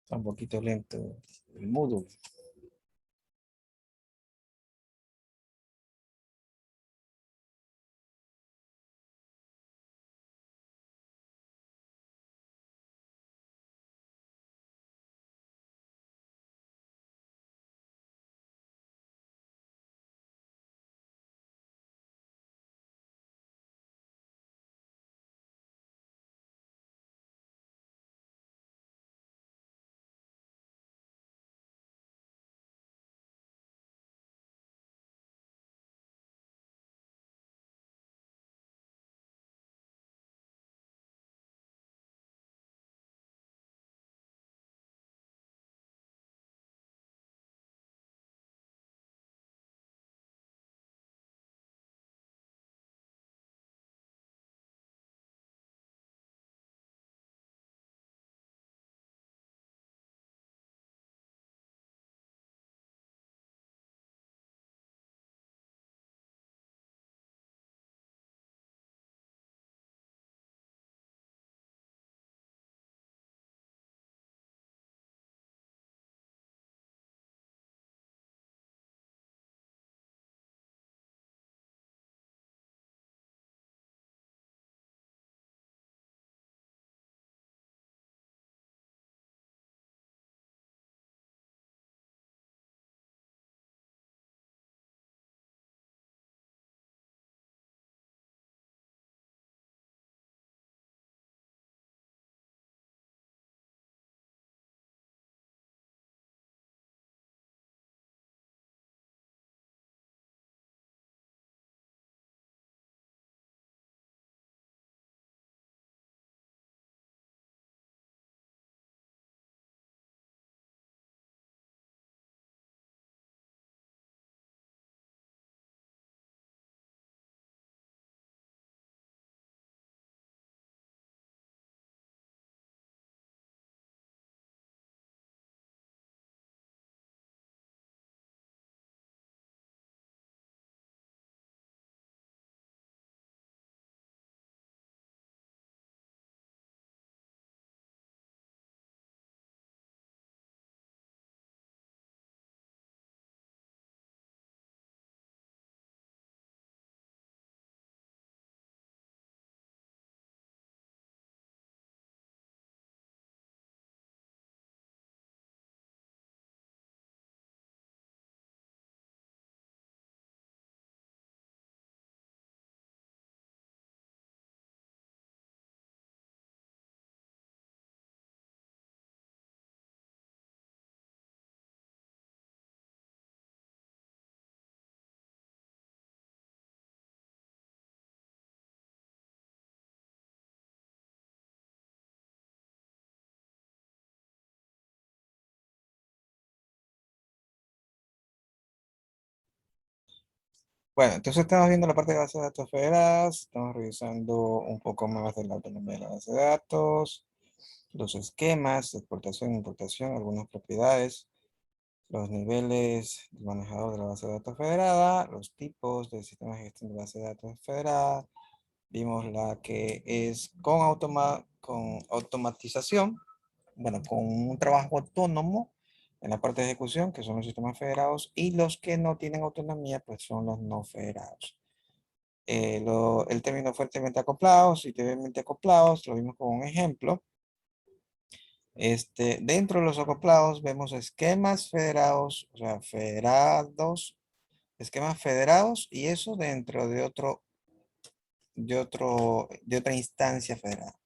Está un poquito lento el Moodle. Bueno, entonces estamos viendo la parte de base de datos federadas, estamos revisando un poco más de la autonomía de la base de datos, los esquemas de exportación e importación, algunas propiedades, los niveles del manejador de la base de datos federada, los tipos del sistema de gestión de base de datos federada. Vimos la que es con automatización, bueno, con un trabajo autónomo en la parte de ejecución, que son los sistemas federados, y los que no tienen autonomía, pues son los no federados. El término fuertemente acoplados y débilmente acoplados, lo vimos como un ejemplo. Dentro de los acoplados vemos esquemas federados, o sea, federados, esquemas federados, y eso dentro de otra instancia federada.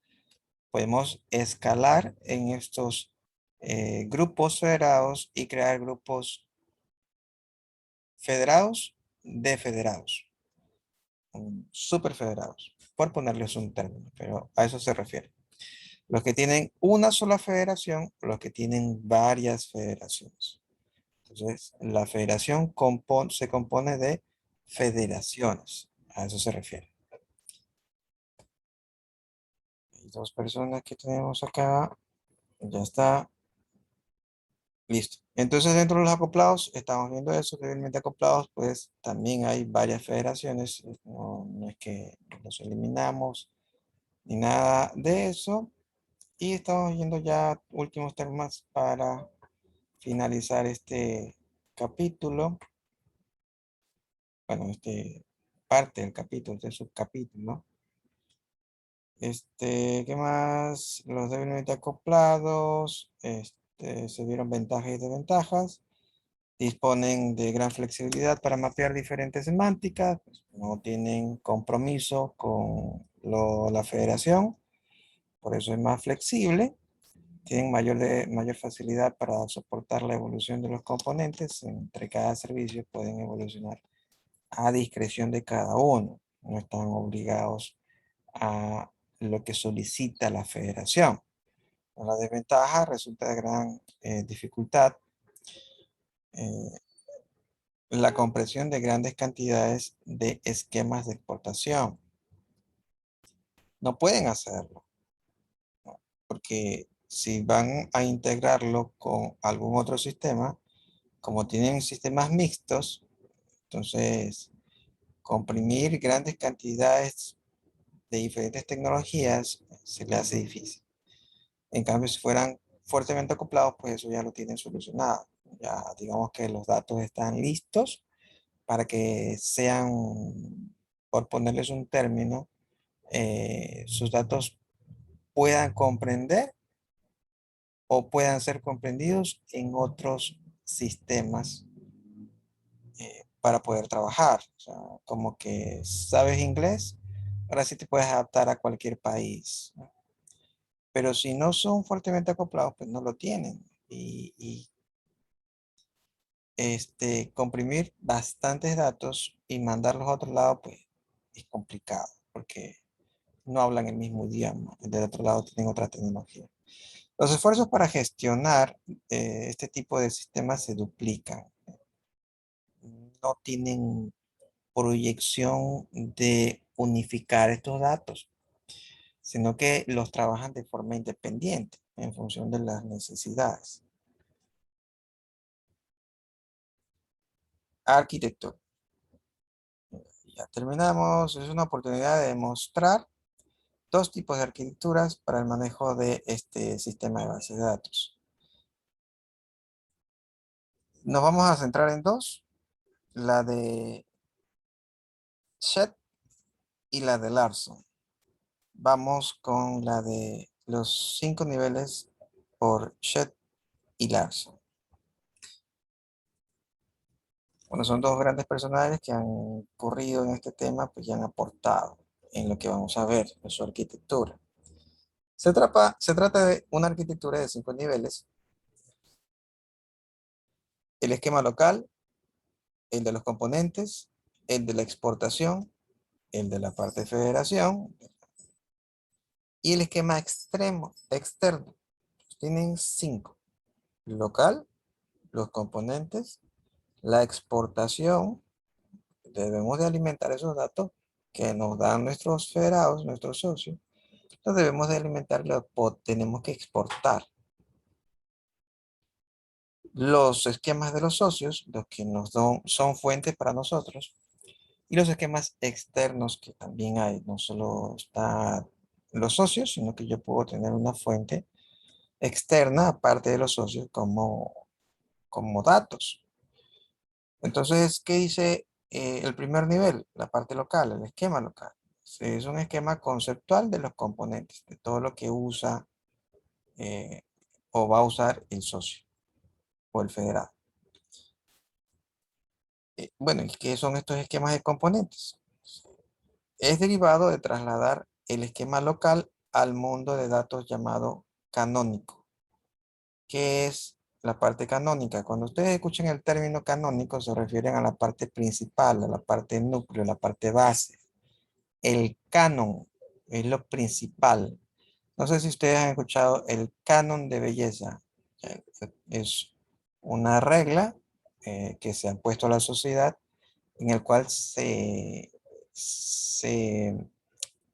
Podemos escalar en estos grupos federados y crear grupos federados de federados, super federados, por ponerles un término, pero a eso se refiere. Los que tienen una sola federación, los que tienen varias federaciones. Entonces, la federación se compone de federaciones, a eso se refiere. Hay dos personas que tenemos acá, ya está. Listo. Entonces, dentro de los acoplados, estamos viendo eso, débilmente acoplados, pues también hay varias federaciones. No es que los eliminamos ni nada de eso. Y estamos viendo ya últimos temas para finalizar este capítulo. Bueno, este parte del capítulo, este subcapítulo, ¿no? ¿Qué más? Los debidamente acoplados, se vieron ventajas y desventajas. Disponen de gran flexibilidad para mapear diferentes semánticas, pues, no tienen compromiso con la federación, por eso es más flexible. Tienen mayor facilidad para soportar la evolución de los componentes. Entre cada servicio pueden evolucionar a discreción de cada uno. No están obligados a lo que solicita la federación. La desventaja resulta de gran dificultad eh, la compresión de grandes cantidades de esquemas de exportación. No pueden hacerlo, ¿no? Porque si van a integrarlo con algún otro sistema, como tienen sistemas mixtos, entonces comprimir grandes cantidades de diferentes tecnologías se le hace difícil. En cambio, si fueran fuertemente acoplados, pues eso ya lo tienen solucionado. Ya digamos que los datos están listos para que sean, por ponerles un término, sus datos puedan comprender o puedan ser comprendidos en otros sistemas para poder trabajar. O sea, como que sabes inglés, ahora sí te puedes adaptar a cualquier país, ¿no? Pero si no son fuertemente acoplados, pues no lo tienen. Comprimir bastantes datos y mandarlos a otro lado, pues es complicado, porque no hablan el mismo idioma. Del otro lado tienen otra tecnología. Los esfuerzos para gestionar este tipo de sistemas se duplican. No tienen proyección de unificar estos datos, sino que los trabajan de forma independiente en función de las necesidades. Arquitectura. Ya terminamos. Es una oportunidad de demostrar dos tipos de arquitecturas para el manejo de este sistema de base de datos. Nos vamos a centrar en dos, la de Chet y la de Larson. Vamos con la de los 5 niveles por Chet y Larson. Bueno, son dos grandes personajes que han corrido en este tema, pues ya han aportado en lo que vamos a ver, en su arquitectura. Se trata de una arquitectura de 5 niveles. El esquema local, el de los componentes, el de la exportación, el de la parte de federación y el esquema externo. Tienen 5. Local, los componentes, la exportación. Debemos de alimentar esos datos que nos dan nuestros federados, nuestros socios. Los debemos de alimentar, tenemos que exportar. Los esquemas de los socios, los que nos dan, son fuentes para nosotros. Y los esquemas externos que también hay. No solo están los socios, sino que yo puedo tener una fuente externa, aparte de los socios, como datos. Entonces, ¿qué dice el primer nivel? La parte local, el esquema local. Es un esquema conceptual de los componentes, de todo lo que usa eh, o va a usar el socio o el federado. Bueno, ¿y qué son estos esquemas de componentes? Es derivado de trasladar el esquema local al mundo de datos llamado canónico. ¿Qué es la parte canónica? Cuando ustedes escuchan el término canónico, se refieren a la parte principal, a la parte núcleo, a la parte base. El canon es lo principal. No sé si ustedes han escuchado el canon de belleza. Es una regla que se ha puesto a la sociedad en el cual se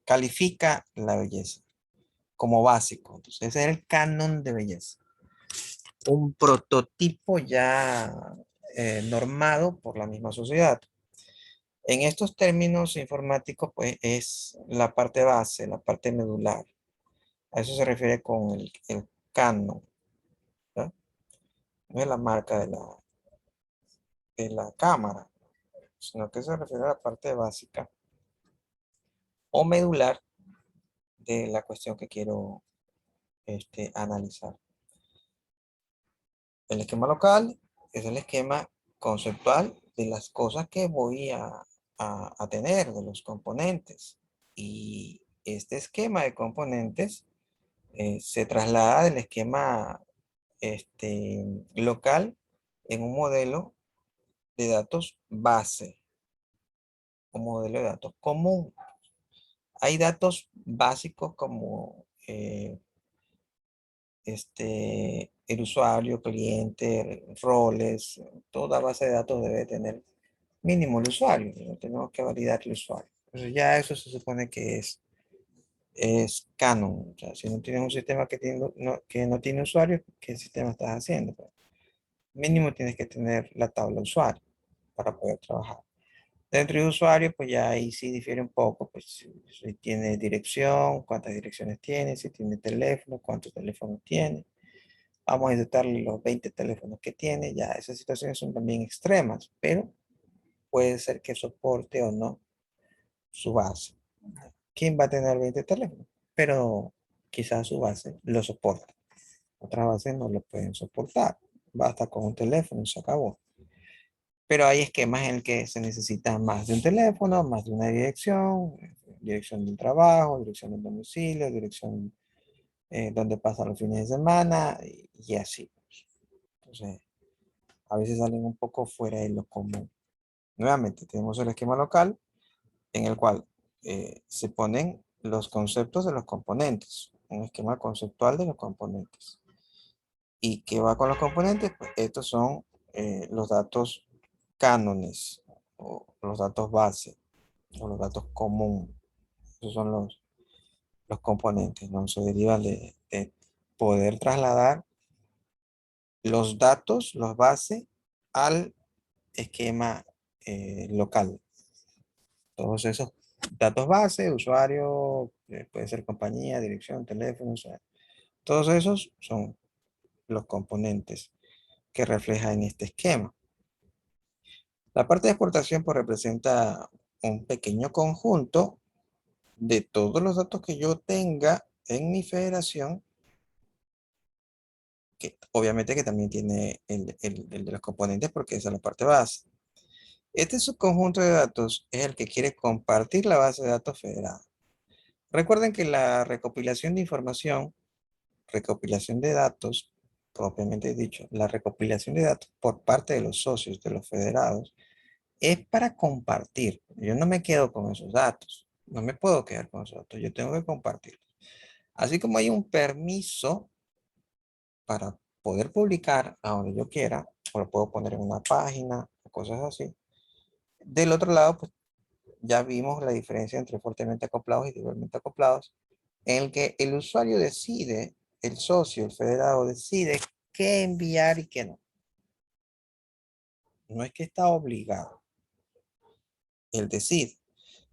califica la belleza como básico. Entonces, ese es el canon de belleza. Un prototipo ya normado por la misma sociedad. En estos términos informáticos, pues es la parte base, la parte medular. A eso se refiere con el Canon, ¿ya? No es la marca de la cámara, sino que se refiere a la parte básica o medular de la cuestión que quiero analizar. El esquema local es el esquema conceptual de las cosas que voy a tener, de los componentes. Y este esquema de componentes se traslada del esquema local en un modelo de datos base, un modelo de datos común. Hay datos básicos como el usuario, cliente, roles, toda base de datos debe tener mínimo el usuario, ¿no? Tenemos que validar el usuario. Entonces ya eso se supone que es canon. O sea, si no tienes un sistema que no tiene usuarios, ¿qué sistema estás haciendo? Pues, mínimo tienes que tener la tabla usuario para poder trabajar. Dentro de usuario, pues ya ahí sí difiere un poco, pues si tiene dirección, cuántas direcciones tiene, si tiene teléfono, cuántos teléfonos tiene. Vamos a intentarle los 20 teléfonos que tiene, ya esas situaciones son también extremas, pero puede ser que soporte o no su base. ¿Quién va a tener 20 teléfonos? Pero quizás su base lo soporta. Otras bases no lo pueden soportar. Basta con un teléfono y se acabó. Pero hay esquemas en el que se necesita más de un teléfono, más de una dirección, dirección del trabajo, dirección del domicilio, dirección donde pasa los fines de semana y así. Entonces, a veces salen un poco fuera de lo común. Nuevamente, tenemos el esquema local en el cual se ponen los conceptos de los componentes, un esquema conceptual de los componentes. ¿Y qué va con los componentes? Pues estos son los datos cánones o los datos base o los datos común. Esos son los componentes, ¿no? Se derivan de poder trasladar los datos, los bases, al esquema local. Todos esos datos base, usuario, puede ser compañía, dirección, teléfono, o sea, todos esos son los componentes que refleja en este esquema. La parte de exportación pues representa un pequeño conjunto de todos los datos que yo tenga en mi federación, que obviamente que también tiene el de los componentes porque esa es la parte base. Este subconjunto de datos es el que quiere compartir la base de datos federada. Recuerden que la recopilación de datos, propiamente dicho, la recopilación de datos por parte de los socios de los federados es para compartir. Yo no me quedo con esos datos. No me puedo quedar con esos datos. Yo tengo que compartirlos. Así como hay un permiso para poder publicar a donde yo quiera, o lo puedo poner en una página, o cosas así. Del otro lado, pues ya vimos la diferencia entre fuertemente acoplados y débilmente acoplados, en el que el usuario decide, el socio, el federado decide qué enviar y qué no. No es que está obligado, él decide.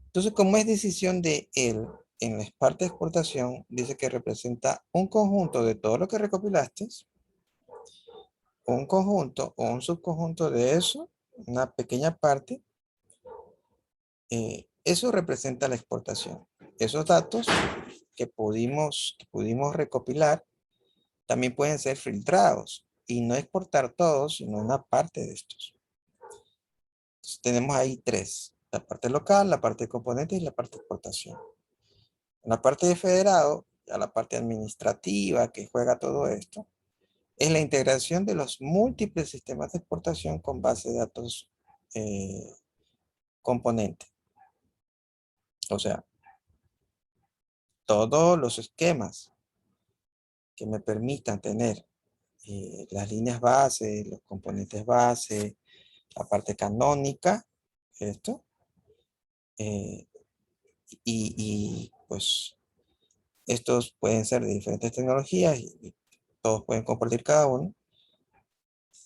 Entonces, como es decisión de él, en la parte de exportación, dice que representa un conjunto de todo lo que recopilaste, un conjunto o un subconjunto de eso, una pequeña parte, eso representa la exportación. Esos datos que pudimos recopilar también pueden ser filtrados y no exportar todos, sino una parte de estos. Entonces, tenemos ahí tres: la parte local, la parte de componentes y la parte de exportación. En la parte de federado, ya la parte administrativa que juega todo esto, es la integración de los múltiples sistemas de exportación con base de datos componente. O sea, todos los esquemas que me permitan tener las líneas base, los componentes base, la parte canónica, esto, eh, pues estos pueden ser de diferentes tecnologías y todos pueden compartir cada uno.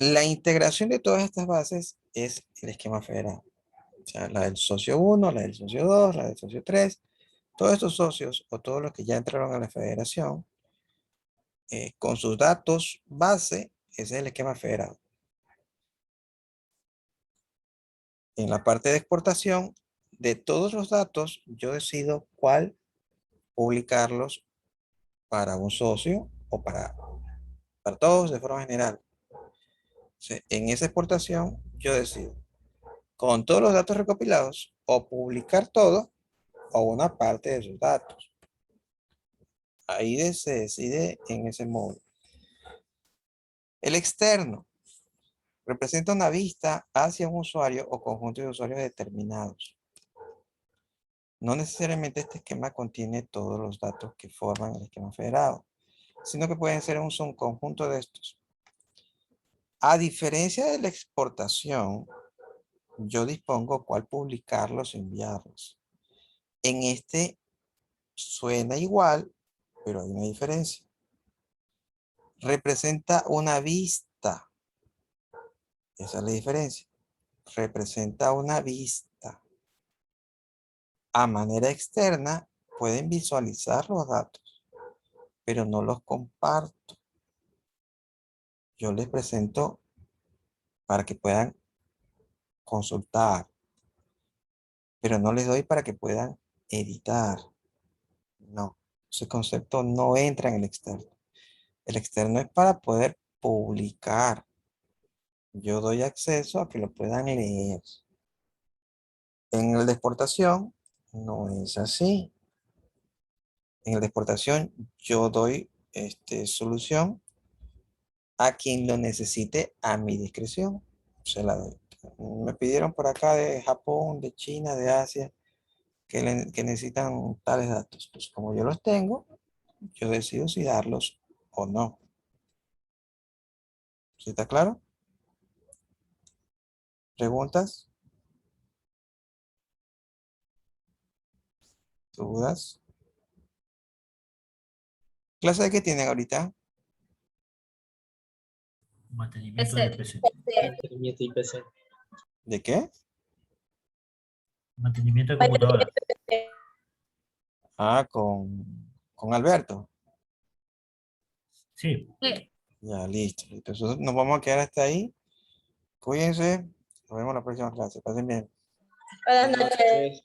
La integración de todas estas bases es el esquema federal. O sea, la del socio 1, la del socio 2, la del socio 3, Todos estos socios o todos los que ya entraron a la federación, con sus datos base, ese es el esquema federado. En la parte de exportación, de todos los datos, yo decido cuál publicarlos para un socio o para todos de forma general. En esa exportación, yo decido con todos los datos recopilados o publicar todo o una parte de sus datos. Ahí se decide en ese modo. El externo representa una vista hacia un usuario o conjunto de usuarios determinados. No necesariamente este esquema contiene todos los datos que forman el esquema federado, sino que pueden ser un conjunto de estos. A diferencia de la exportación, yo dispongo cuál publicarlos o enviarlos. En este suena igual, pero hay una diferencia. Representa una vista. Esa es la diferencia. Representa una vista. A manera externa, pueden visualizar los datos, pero no los comparto. Yo les presento para que puedan consultar, pero no les doy para que puedan editar. No, ese concepto no entra en el externo. El externo es para poder publicar. Yo doy acceso a que lo puedan leer. En el de exportación no es así. En el de exportación yo doy solución a quien lo necesite a mi discreción. Se la doy. Me pidieron por acá de Japón, de China, de Asia, que necesitan tales datos. Pues como yo los tengo, yo decido si darlos o no. ¿Sí está claro? ¿Preguntas? ¿Dudas? ¿Clase de qué tienen ahorita? Mantenimiento de PC. Mantenimiento IPC. ¿De qué? Mantenimiento de computadora. Ah, con Alberto. Sí. Ya, listo. Entonces nos vamos a quedar hasta ahí. Cuídense. Nos vemos en la próxima clase. Pasen bien. Buenas noches.